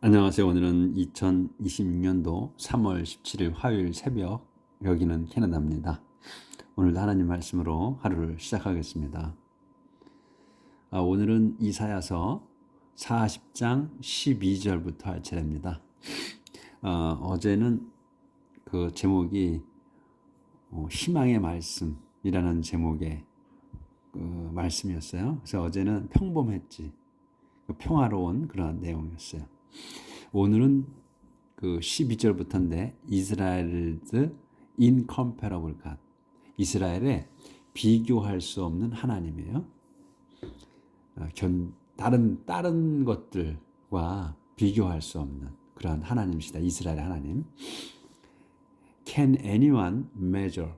안녕하세요. 오늘은 2026년도 3월 17일 화요일 새벽, 여기는 캐나다입니다. 오늘도 하나님 말씀으로 하루를 시작하겠습니다. 오늘은 이사야서 40장 12절부터 할 차례입니다. 어제는 그 제목이 희망의 말씀이라는 제목의 그 말씀이었어요. 그래서 어제는 평범했지, 평화로운 그런 내용이었어요. 오늘은 그 12절부터인데 Israel's incomparable God, 이스라엘의 비교할 수 없는 하나님이에요. 다른 것들과 비교할 수 없는 그런 하나님이시다. 이스라엘 하나님. Can anyone measure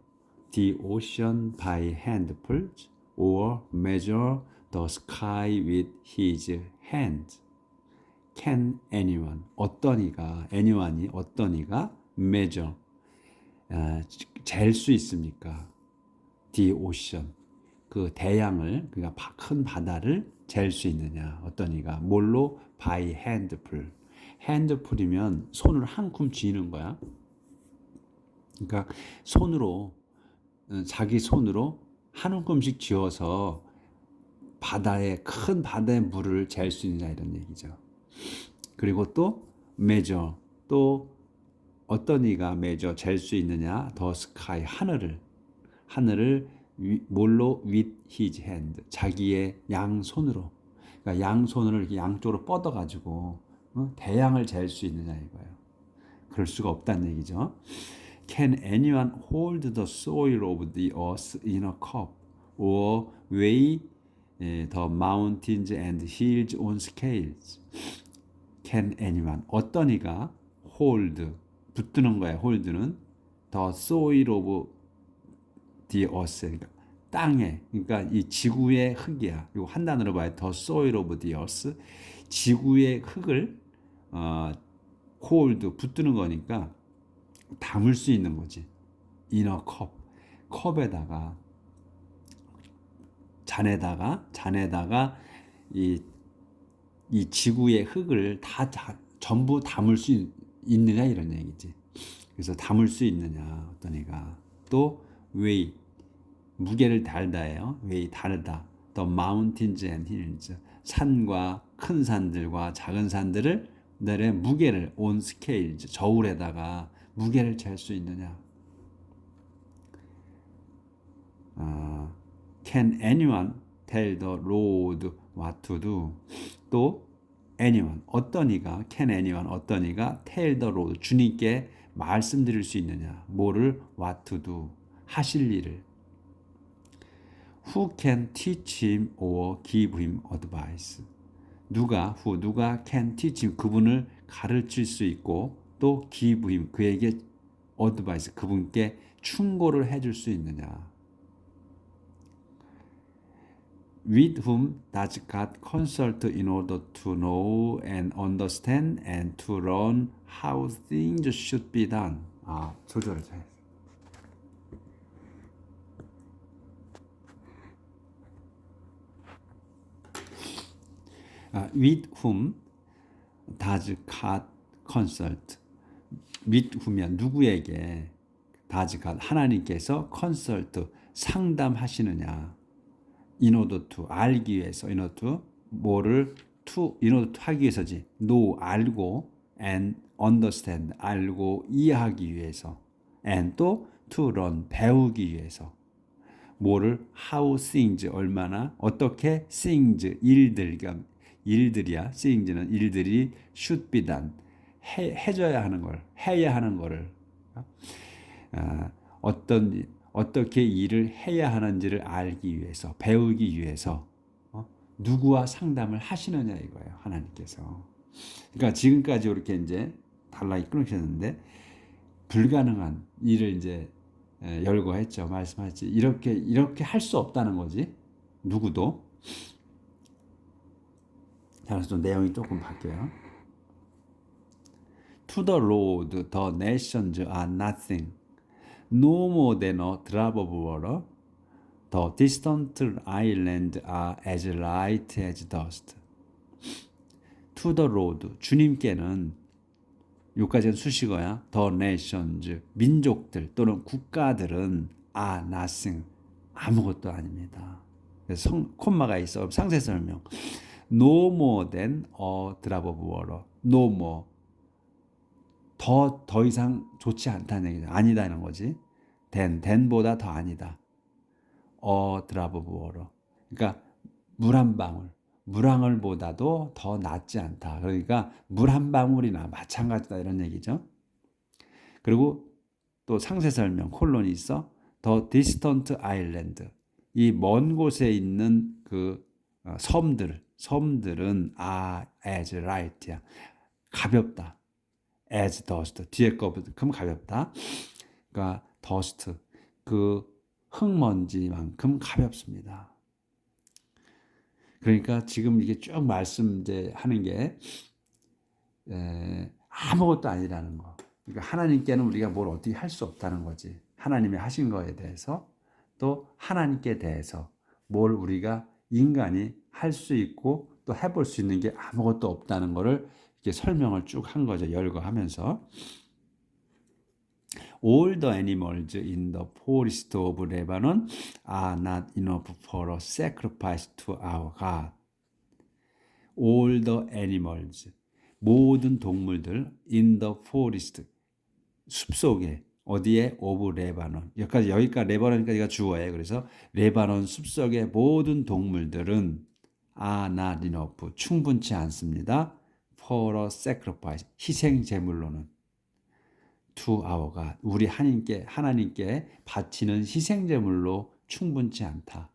the ocean by handfuls or measure the sky with his hands? Can anyone, anyone이 어떤 이가 measure, 잴 수 있습니까? The ocean, 그 대양을, 그러니까 큰 바다를 잴 수 있느냐? 어떤 이가 뭘로? By handful. handful이면 손을 한 줌 쥐는 거야. 그러니까 손으로, 자기 손으로 한 움큼씩 쥐어서 큰 바다의 물을 잴 수 있느냐, 이런 얘기죠. 그리고 또 measure, 또 어떤 이가 measure, 잴 수 있느냐? The sky, 하늘을 뭘로? With his hand, 자기의 양손으로. 그러니까 양손을 이렇게 양쪽으로 뻗어가지고 대양을 잴 수 있느냐 이거예요. 그럴 수가 없다는 얘기죠. Can anyone hold the soil of the earth in a cup or weigh the mountains and hills on scales? Can anyone, 어떤 이가 hold, 붙드는 거야. hold는 the soil of the earth, 그러니까 땅에, 그러니까 이 지구의 흙이야. 이거 한 단어로 봐요. the soil of the earth, 지구의 흙을 hold, 붙드는 거니까 담을 수 있는 거지. in a cup, 컵에다가, 잔에다가 이 지구의 흙을 전부 담을 수 있느냐 이런 얘기지. 그래서 담을 수 있느냐 어떤 애가. 또 weigh, 무게를 달다예요. weigh, 다르다. The mountains and hills, 산과 큰 산들과 작은 산들을 내의 무게를 on scales, 저울에다가 무게를 잴 수 있느냐. Can anyone tell the Lord what to do? 또 anyone, 어떤 이가, can anyone, 어떤 이가 tell the Lord, 주님께 말씀드릴 수 있느냐. 뭐를? what to do, 하실 일을. Who can teach him or give him advice? 누가 can teach him, 그분을 가르칠 수 있고, 또 give him, 그에게 advice, 그분께 충고를 해줄 수 있느냐. With whom does God consult in order to know and understand and to learn how things should be done? 조절을 잘. With whom does God consult? with whom이야, 누구에게? does God, 하나님께서 consult, 상담하시느냐. in order to, 알기 위해서. in order to, 뭐를? to, in order to 하기 위해서지. know, 알고, and understand, 알고 이해하기 위해서. and 또 to learn, 배우기 위해서. 뭐를? how things, 얼마나, 어떻게, things, 일들이야. things는 일들이 should be done, 해줘야 하는 걸, 해야 하는 거를, 어떻게 일을 해야 하는지를 알기 위해서, 배우기 위해서 누구와 상담을 하시느냐 이거예요, 하나님께서. 그러니까 지금까지 이렇게 이제 단락이 끊으셨는데, 불가능한 일을 이제 열거했죠. 말씀하셨지. 이렇게 할 수 없다는 거지. 누구도. 자, 그래서 좀 내용이 조금 바뀌어요. To the Lord, the nations are nothing, no more than a drop of water. The distant islands are as light as dust. to the Lord 주님께는 여기까지는 수식어야. the nations 민족들 또는 국가들은 are nothing 아무것도 아닙니다. 그래서 콤마가 있어 상세 설명. No more than a drop of water. No more 더 이상 좋지 않다는 얘기죠. 아니다는 거지. than보다 더 아니다. A drop of water. 그러니까 물 한 방울. 물방울보다도 더 낫지 않다. 그러니까 물 한 방울이나 마찬가지다 이런 얘기죠. 그리고 또 상세 설명 콜론이 있어. The distant island. 이 먼 곳에 있는 그 섬들은 as light야. 가볍다. as dust. 뒤에 거만큼 가볍다. 그러니까 dust. 그 흙먼지만큼 가볍습니다. 그러니까 지금 이게 쭉 말씀 이제 하는 게 아무것도 아니라는 거. 그러니까 하나님께는 우리가 뭘 어떻게 할 수 없다는 거지. 하나님이 하신 거에 대해서 또 하나님께 대해서 뭘 우리가 인간이 할 수 있고 또 해볼 수 있는 게 아무것도 없다는 거를 이렇게 설명을 쭉 한 거죠. 열거하면서. All the animals in the forest of Lebanon are not enough for a sacrifice to our God. All the animals, 모든 동물들 in the forest, 숲속에 어디에? of Lebanon. 여기까지 레바논까지가 주어예요. 그래서 레바논 숲속의 모든 동물들은 are not enough, 충분치 않습니다. for a sacrifice, 희생 제물로는. to our God, 우리 하나님께 바치는 희생제물로 충분치 않다.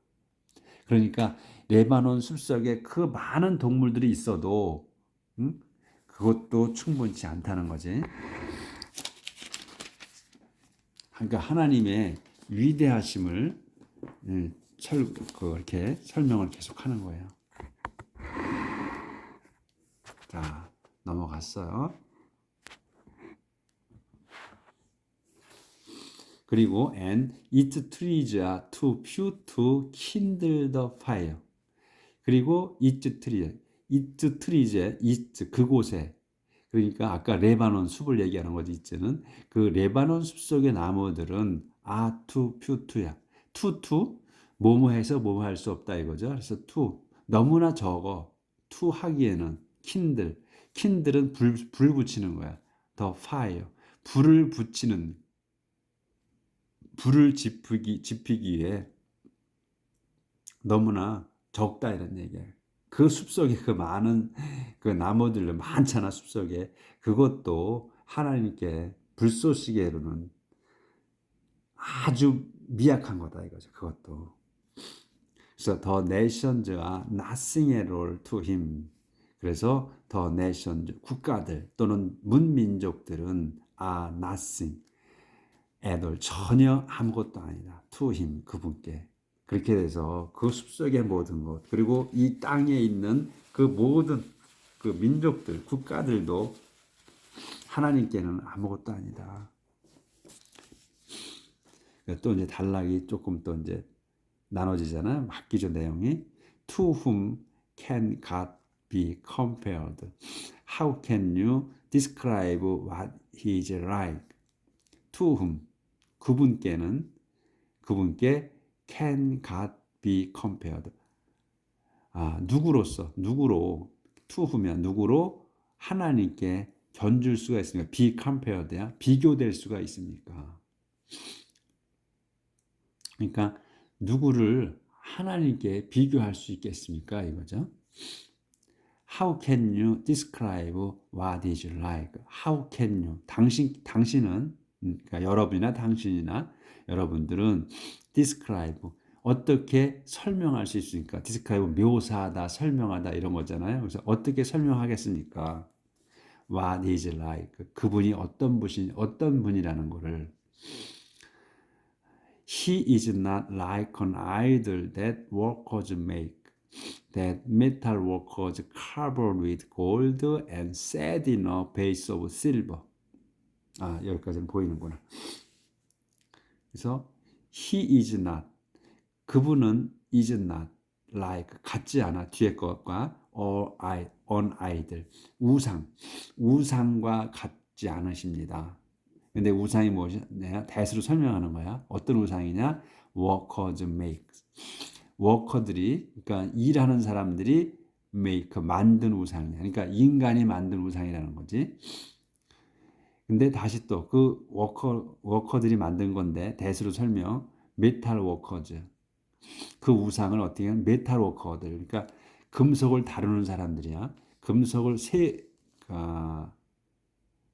그러니까 레바논 숲속에 그 많은 동물들이 있어도 그것도 충분치 않다는 거지. 그러니까 하나님의 위대하심을 이렇게 설명을 계속하는 거예요. 자, 넘어갔어요. 그리고 and its trees are too few to kindle the fire. 그리고 its trees, 그곳에, 그러니까 아까 레바논 숲을 얘기하는 거지. it는 그 레바논 숲 속의 나무들은 are too few to야. too 뭐뭐해서 뭐뭐 할 수 없다 이거죠. 그래서 too 너무나 적어. to 하기에는 kindle은 불 붙이는 거야. the fire 불을 지피기 위해 너무나 적다 이런 얘기예요. 그 숲속에 그 많은 그 나무들 많잖아 숲속에. 그것도 하나님께 불 쏘시기에로는 아주 미약한 거다 이거죠. 그것도. 그래서 the nations are nothing at all to him. 그래서 the nations, 국가들 또는 문민족들은 are nothing. 애들 전혀 아무것도 아니다. to him, 그분께. 그렇게 돼서 그 숲속의 모든 것, 그리고 이 땅에 있는 그 모든 그 민족들, 국가들도 하나님께는 아무것도 아니다. 또 이제 단락이 조금 또 이제 나눠지잖아요. 바뀌죠, 내용이. To whom can God be compared? How can you describe what he is like? To whom, 그분께 can God be compared? 누구로 to whom이야. 누구로 하나님께 견줄 수가 있습니까? be compared야. 비교될 수가 있습니까? 그러니까 누구를 하나님께 비교할 수 있겠습니까? 이거죠. How can you describe what is like? How can you? 당신은 그러니까 여러분이나 당신이나 여러분들은 describe 어떻게 설명할 수 있습니까? describe 묘사하다, 설명하다 이런 거잖아요. 그래서 어떻게 설명하겠습니까? What is like? 그분이 어떤 분이라는 거를. He is not like an idol that workers make, that metal workers carve with gold and set in a vase of silver. 여기까지는 보이는구나. 그래서 he is not, 그분은 is not like, 같지 않아. 뒤에 것과 on idol. 우상과 같지 않으십니다. 근데 우상이 무엇이냐? 대수로 설명하는 거야. 어떤 우상이냐? workers make. 워커들이, 그러니까 일하는 사람들이 make, 만든 우상이야. 그러니까 인간이 만든 우상이라는 거지. 근데 다시 또 그 워커들이 만든 건데 대수로 설명, 메탈 워커즈. 그 우상을 어떻게 하면 메탈 워커들, 그러니까 금속을 다루는 사람들이야. 금속을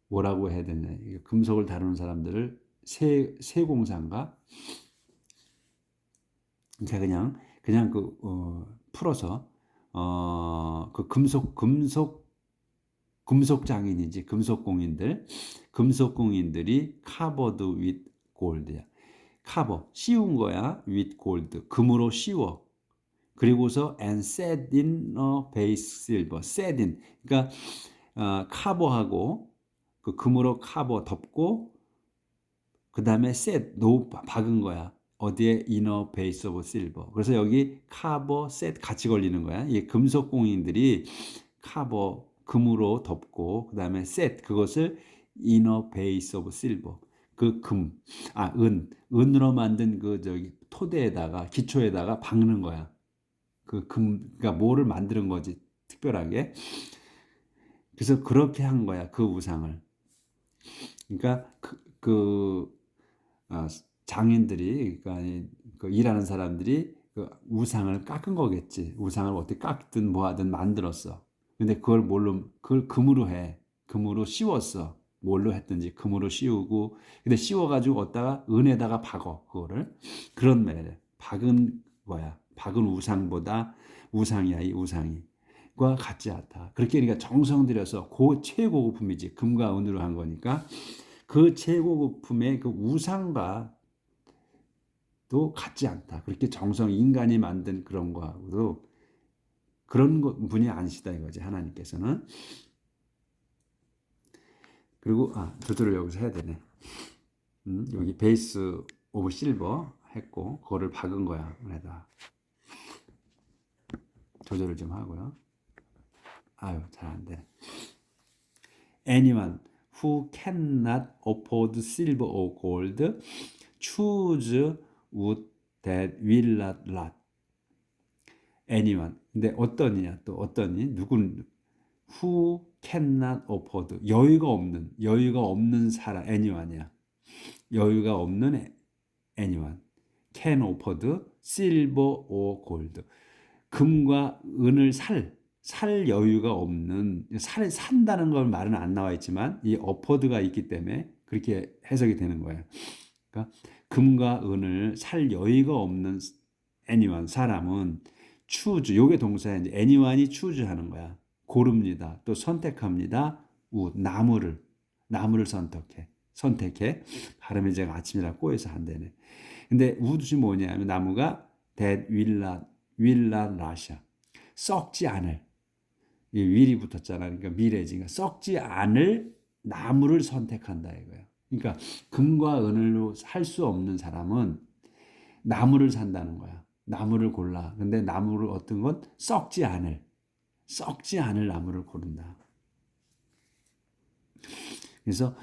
뭐라고 해야 되냐? 금속을 다루는 사람들을 세공사인가? 그러니까 그냥 풀어서 그 금속 장인이지, 금속공인들이 covered with gold야. cover 씌운 거야. with gold 금으로 씌워. 그리고서 and set in a base silver. set in 그러니까 커버하고 그 금으로 커버 덮고 그 다음에 set 박은 거야. 어디에? in a base of silver. 그래서 여기 커버 set 같이 걸리는 거야. 이 금속 공인들이 커버 금으로 덮고 그 다음에 set 그것을 in a base of silver. 그 은으로 만든 그 토대에다가 기초에다가 박는 거야. 그러니까 뭐를 만드는 거지, 특별하게. 그래서 그렇게 한 거야, 그 우상을. 그러니까 장인들이, 그러니까 그 일하는 사람들이 그 우상을 깎은 거겠지. 우상을 어떻게 깎든 뭐하든 만들었어. 근데 그걸 금으로 해. 금으로 씌웠어. 뭘로 했든지 금으로 씌우고, 근데 씌워가지고 어디다가 은에다가 박어, 그거를. 그런 말이야. 박은 거야. 박은 우상보다 우상이야, 이 우상이. 과 같지 않다. 그렇게 그러니까 정성 들여서 최고급품이지. 금과 은으로 한 거니까 그 최고급품의 그 우상과 또 같지 않다. 그렇게 인간이 만든 그런 거하고도 그런 분이 아니시다 이거지, 하나님께서는. 그리고 조절을 여기서 해야 되네. 여기 베이스 오브 실버 했고 그거를 박은 거야. 그래다 조절을 좀 하고요. 잘 안 되네. Anyone who cannot afford silver or gold choose wood that will not rot. anyone. 근데 어떠니? 누군? who cannot afford. 여유가 없는 사람. anyone이야. 여유가 없는 anyone. can afford silver or gold. 금과 은을 살 여유가 없는, 산다는 걸 말은 안 나와 있지만 이 afford가 있기 때문에 그렇게 해석이 되는 거예요. 그러니까 금과 은을 살 여유가 없는 anyone, 사람은 choose, 요게 동사야. 이제 anyone이 choose 하는 거야. 고릅니다. 또 선택합니다. 나무를 선택해. 발음이 제가 아침이라 꼬여서 안 되네. 근데 wood이 뭐냐면 나무가 that will not rot이야. 썩지 않을. 이 will이 붙었잖아. 그러니까 미래지. 그러니까 썩지 않을 나무를 선택한다 이거야. 그러니까 금과 은으로 살 수 없는 사람은 나무를 산다는 거야. 나무를 골라. 근데 나무를 어떤 건 썩지 않을 나무를 고른다. 그래서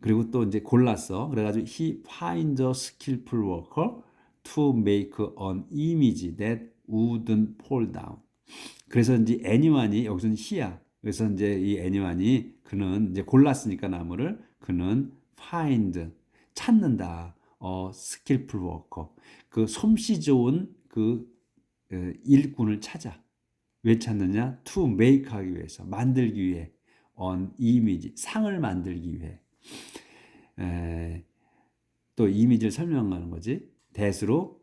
그리고 또 이제 골랐어. 그래가지고 he finds a skillful worker to make an image that wouldn't fall down. 그래서 이제 anyone이 여기서는 he야. 그래서 이제 이 anyone이 그는 이제 골랐으니까 나무를 그는 find 찾는다. skillful worker. 그 솜씨 좋은 그 일꾼을 찾아. 왜 찾느냐? to make 하기 위해서, 만들기 위해. on image, 상을 만들기 위해. 또 이미지를 설명하는 거지. 대수로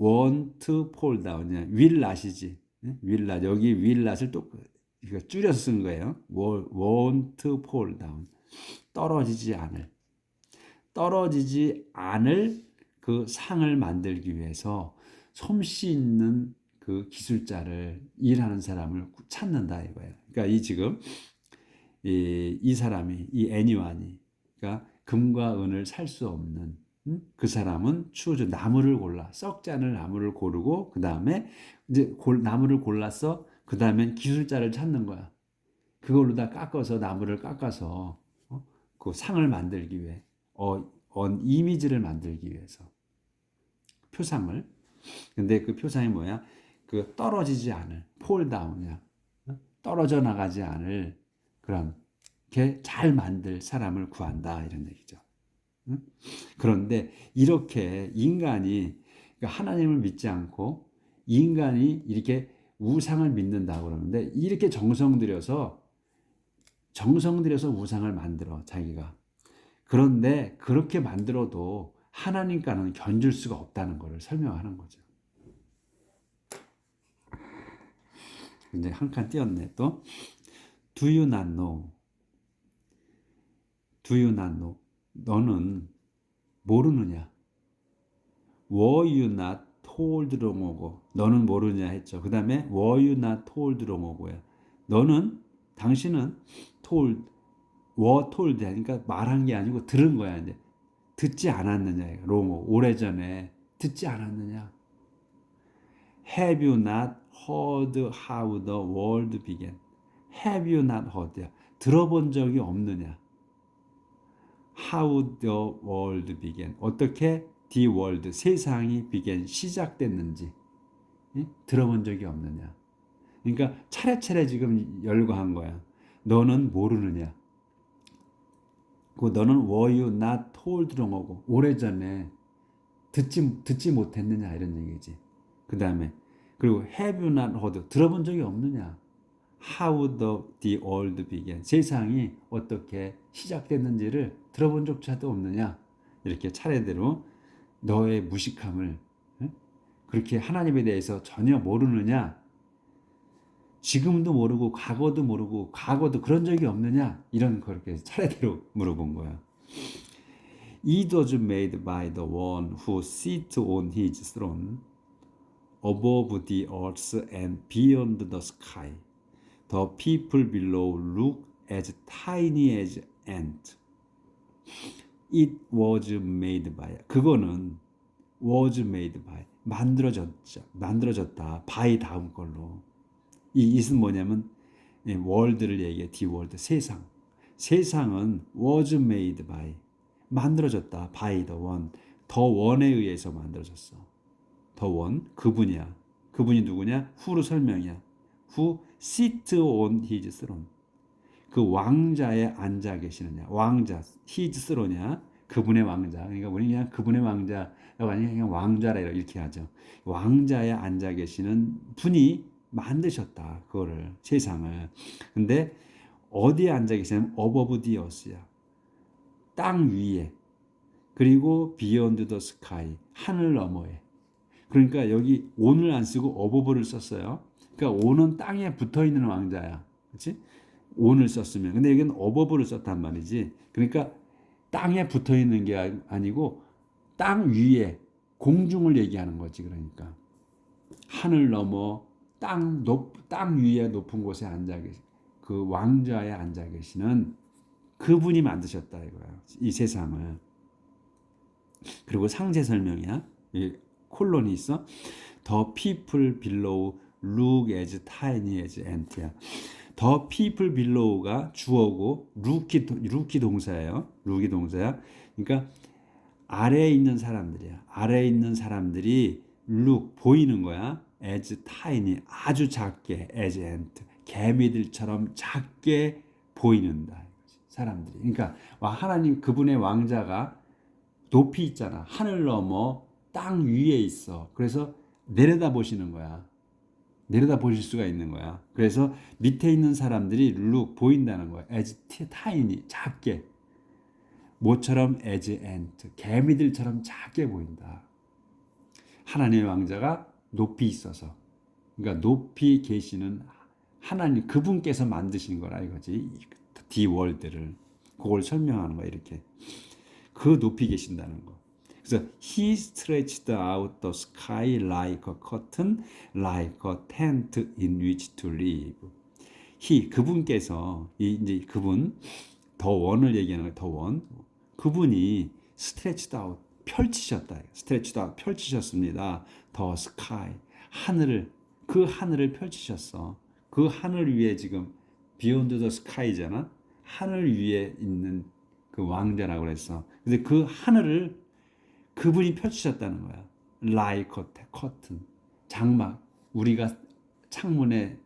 want to fall down. will not이지. will not. 여기 will not을 또 줄여서 쓴 거예요. want to fall down. 떨어지지 않을 그 상을 만들기 위해서 솜씨 있는 그 기술자를, 일하는 사람을 찾는다 이거예요. 그러니까 이 사람이, 이 애니완이, 그러니까 금과 은을 살 수 없는 그 사람은 추주 나무를 골라 썩지 않을 나무를 고르고 그 다음에 이제 나무를 골랐어. 그 다음엔 기술자를 찾는 거야. 그걸로 다 깎아서 나무를 깎아서 그 상을 만들기 위해 이미지를 만들기 위해서 표상을. 근데 그 표상이 뭐야? 그 떨어지지 않을 폴 다운이야. 떨어져 나가지 않을 그런 게 잘 만들 사람을 구한다 이런 얘기죠. 그런데 이렇게 인간이 그러니까 하나님을 믿지 않고 인간이 이렇게 우상을 믿는다고 그러는데 이렇게 정성 들여서 우상을 만들어 자기가. 그런데 그렇게 만들어도 하나님과는 견줄 수가 없다는 것을 설명하는 거죠. 이제 한 칸 띄었네 또. Do you not know? Do you not know? 너는 모르느냐? Were you not told로 오고 너는 모르냐 했죠. 그 다음에 were you not told로 오고요. 너는 당신은 told, were told 하니까 말한 게 아니고 들은 거야. 이제 듣지 않았느냐. 롱오 오래전에 듣지 않았느냐. Have you not heard how the world began? Have you not heard? 들어본 적이 없느냐. How the world began. 어떻게 the world, 세상이 began, 시작됐는지 들어본 적이 없느냐. 그러니까 차례차례 지금 열거한 거야. 너는 모르느냐. 그 너는 were you not told로 오고 오래전에 듣지 못했느냐 이런 얘기지. 그 다음에 그리고 have you not heard 들어본 적이 없느냐. How the world began 세상이 어떻게 시작됐는지를 들어본 적조차도 없느냐. 이렇게 차례대로 너의 무식함을 그렇게 하나님에 대해서 전혀 모르느냐. 지금도 모르고 과거도 모르고 과거도 그런 적이 없느냐. 이런 그렇게 차례대로 물어본 거야. It was made by the one who sits on his throne above the earth and beyond the sky. The people below look as tiny as ant. It was made by. 그거는 was made by. 만들어졌다. by 다음 걸로. 이 it은 뭐냐면 world를 얘기해. the world 세상. 세상은 was made by. 만들어졌다. by the one. the one에 의해서 만들어졌어. the one 그분이야. 그분이 누구냐? who로 설명이야. who sit on his throne. 그 왕자에 앉아 계시느냐. 왕자 his throne이야. 그분의 왕자. 그러니까 우리 그냥 그분의 왕자라고 아니면 그냥 왕자라 이렇게 하죠. 왕자에 앉아 계시는 분이 만드셨다. 그거를 세상을. 근데 어디에 앉아 계시냐면 above the earth야. 땅 위에. 그리고 beyond the sky. 하늘 너머에. 그러니까 여기 on을 안 쓰고 above를 썼어요. 그러니까 on은 땅에 붙어 있는 왕자야. 그렇지? on을 썼으면. 근데 여기는 above를 썼단 말이지. 그러니까 땅에 붙어 있는 게 아니고 땅 위에 공중을 얘기하는 거지. 그러니까 하늘 넘어 땅 위에 높은 곳에 앉아 계신 그 왕좌에 앉아 계시는 그분이 만드셨다 이거야. 이 세상을. 그리고 상세 설명이야. 이 콜론이 있어. The people below look as tiny as ant야. The people below가 주어고 look이 동사예요. look이 동사야. 그러니까 아래에 있는 사람들이야. 아래에 있는 사람들이 look 보이는 거야. as tiny 아주 작게 as ant 개미들처럼 작게 보이는다. 사람들이. 그러니까 하나님 그분의 왕자가 높이 있잖아. 하늘 넘어 땅 위에 있어. 그래서 내려다 보시는 거야. 내려다 보실 수가 있는 거야. 그래서 밑에 있는 사람들이 look 보인다는 거야. as tiny 작게. 모처럼 as ant 개미들처럼 작게 보인다. 하나님의 왕자가 높이 있어서. 그러니까 높이 계시는 하나님 그분께서 만드신 거라 이거지. the world를. 그걸 설명하는 거야 이렇게. 그 높이 계신다는 거. 그래서 he stretched out the sky like a curtain, like a tent in which to live. he 그분께서 이제 그분 더 원을 얘기하는 거예요. 더 원. 그분이 stretched out 펼치셨다. 스트레치다 펼치셨습니다. 더 스카이 하늘을 그 하늘을 펼치셨어. 그 하늘 위에 지금 비욘드 더 스카이잖아. 하늘 위에 있는 그 왕자라고 그랬어. 근데 그 하늘을 그분이 펼치셨다는 거야. like a curtain 장막 우리가 창문에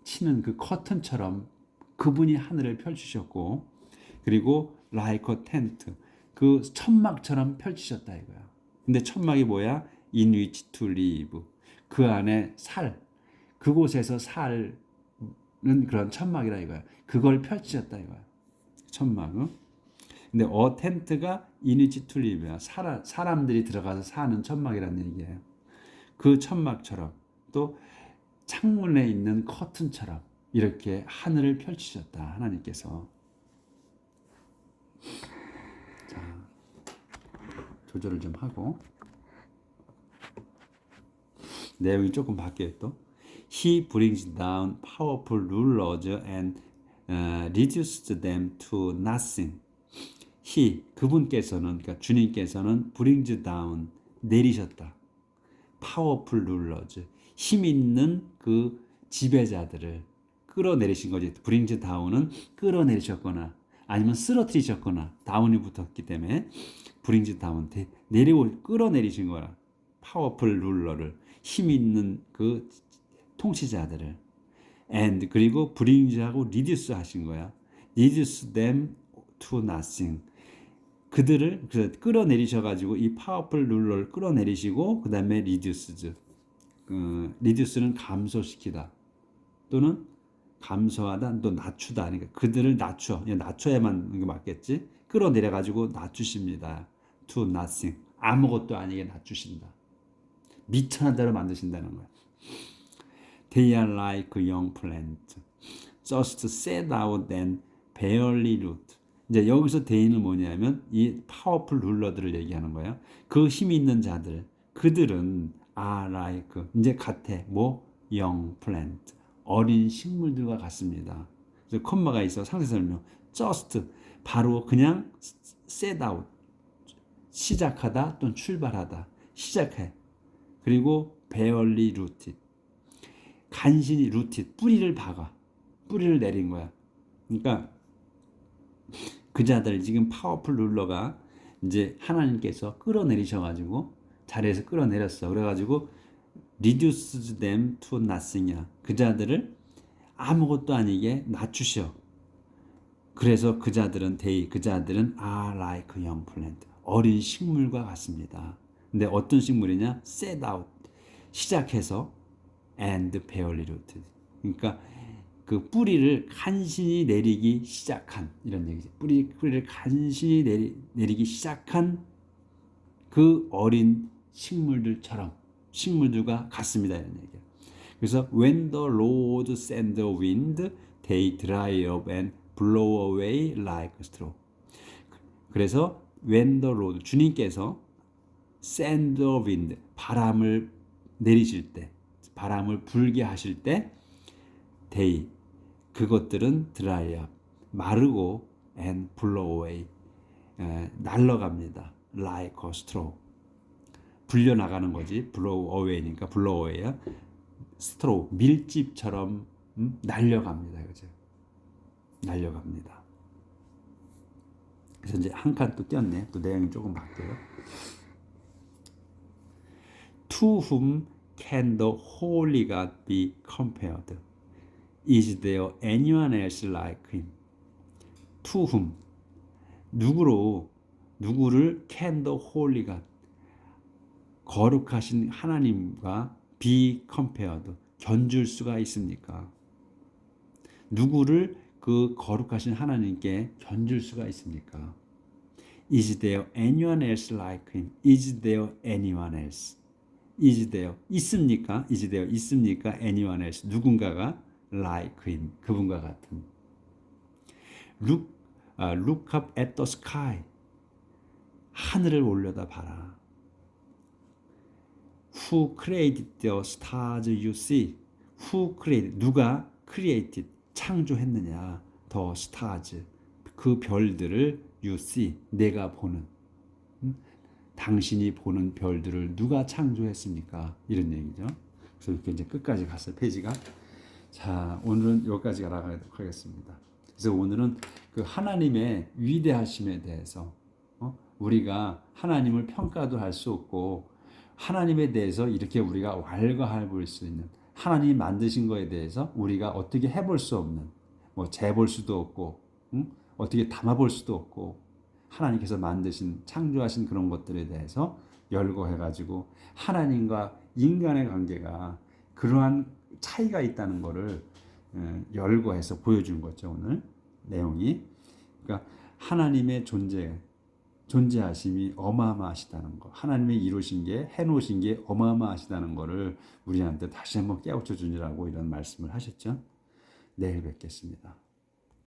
치는 그 커튼처럼 그분이 하늘을 펼치셨고 그리고 like a tent 그 천막처럼 펼치셨다 이거야. 근데 천막이 뭐야? In which to live 그 안에 살 그곳에서 살는 그런 천막이라 이거야. 그걸 펼치셨다 이거야. 천막은. 근데 텐트가 in which to live야. 사람들이 들어가서 사는 천막이라는 얘기예요. 그 천막처럼 또 창문에 있는 커튼처럼 이렇게 하늘을 펼치셨다 하나님께서. 자, 조절을 좀 하고 내용이 조금 바뀌어요 또. He brings down powerful rulers and reduced them to nothing. He 그분께서는 그러니까 주님께서는 brings down 내리셨다. powerful rulers 힘 있는 그 지배자들을 끌어내리신 거지. brings down은 끌어내리셨거나 아니면 쓰러뜨리셨거나 다운이 붙었기 때문에 brings down 끌어내리신 거라. powerful ruler를 힘 있는 그 통치자들을 and 그리고 brings하고 reduce 하신 거야. reduce them to nothing. 그들을 끌어내리셔가지고 이 powerful ruler를 끌어내리시고 그 다음에 reduce는 감소시키다 또는 감소하다 또 낮추다. 그러니까 그들을 낮춰야만 이게 맞겠지. 끌어내려가지고 낮추십니다. to nothing 아무것도 아니게 낮추신다. 미천한 대로 만드신다는 거야. They are like young plants, just set out and barely root. 이제 여기서 they는 뭐냐면 이 파워풀 룰러들을 얘기하는 거예요. 그 힘이 있는 자들, 그들은 are like 이제 같아. 뭐 young plant, 어린 식물들과 같습니다. 그래서 콤마가 있어 상세 설명. just 바로 그냥 set out 시작하다 또는 출발하다 시작해. 그리고 barely rooted 간신히 rooted 뿌리를 박아 뿌리를 내린 거야. 그러니까 그 자들 지금 파워풀 룰러가 이제 하나님께서 끌어내리셔가지고 자리에서 끌어내렸어. 그래가지고 reduce them to nothing이야. 그 자들을 아무것도 아니게 낮추셔. 그래서 그 자들은 그 자들은 are like young plant 어린 식물과 같습니다. 근데 어떤 식물이냐? set out 시작해서 and barely rooted 그러니까 그 뿌리를 간신히 내리기 시작한 이런 얘기죠. 뿌리를 간신히 내리기 시작한 그 어린 식물들과 같습니다. 이런 얘기예요. 그래서 when the Lord send the wind, they dry up and blow away like straw. 그래서 when the Lord 주님께서 send the wind 바람을 내리실 때, 바람을 불게 하실 때, they 그것들은 dry up 마르고 and blow away 날아갑니다. like a straw 불려 나가는 거지. blow away니까 blow away야. straw 밀집처럼 날려갑니다. 그죠? 날려갑니다. 그래서 이제 한 칸 또 띄었네. 또 내용이 조금 바뀌어요. To whom can the holy God be compared? Is there anyone else like him? To whom 누구를 can the holy God 거룩하신 하나님과 be compared 견줄 수가 있습니까? 누구를 그 거룩하신 하나님께 견줄 수가 있습니까? Is there anyone else like him? Is there anyone else? Is there 있습니까? Is there 있습니까? Anyone else 누군가가 like him 그분과 같은. Look up at the sky 하늘을 올려다 봐라. Who created the stars you see? Who created 누가 created 창조했느냐? The stars 그 별들을 you see 내가 보는 당신이 보는 별들을 누가 창조했습니까? 이런 얘기죠. 그래서 이렇게 이제 끝까지 갔어요. 페이지가. 자, 오늘은 여기까지 가도록 하겠습니다. 그래서 오늘은 그 하나님의 위대하심에 대해서 우리가 하나님을 평가도 할 수 없고 하나님에 대해서 이렇게 우리가 왈가왈부할 볼 수 있는 하나님이 만드신 거에 대해서 우리가 어떻게 해볼 수 없는 뭐 재볼 수도 없고 어떻게 담아볼 수도 없고 하나님께서 만드신 창조하신 그런 것들에 대해서 열거해가지고 하나님과 인간의 관계가 그러한 차이가 있다는 것을 열거해서 보여준 거죠. 오늘 내용이. 그러니까 하나님의 존재하심이 어마어마하시다는 거, 하나님의 이루신 게 해놓으신 게 어마어마하시다는 것을 우리한테 다시 한번 깨우쳐 주니라고 이런 말씀을 하셨죠. 내일 뵙겠습니다.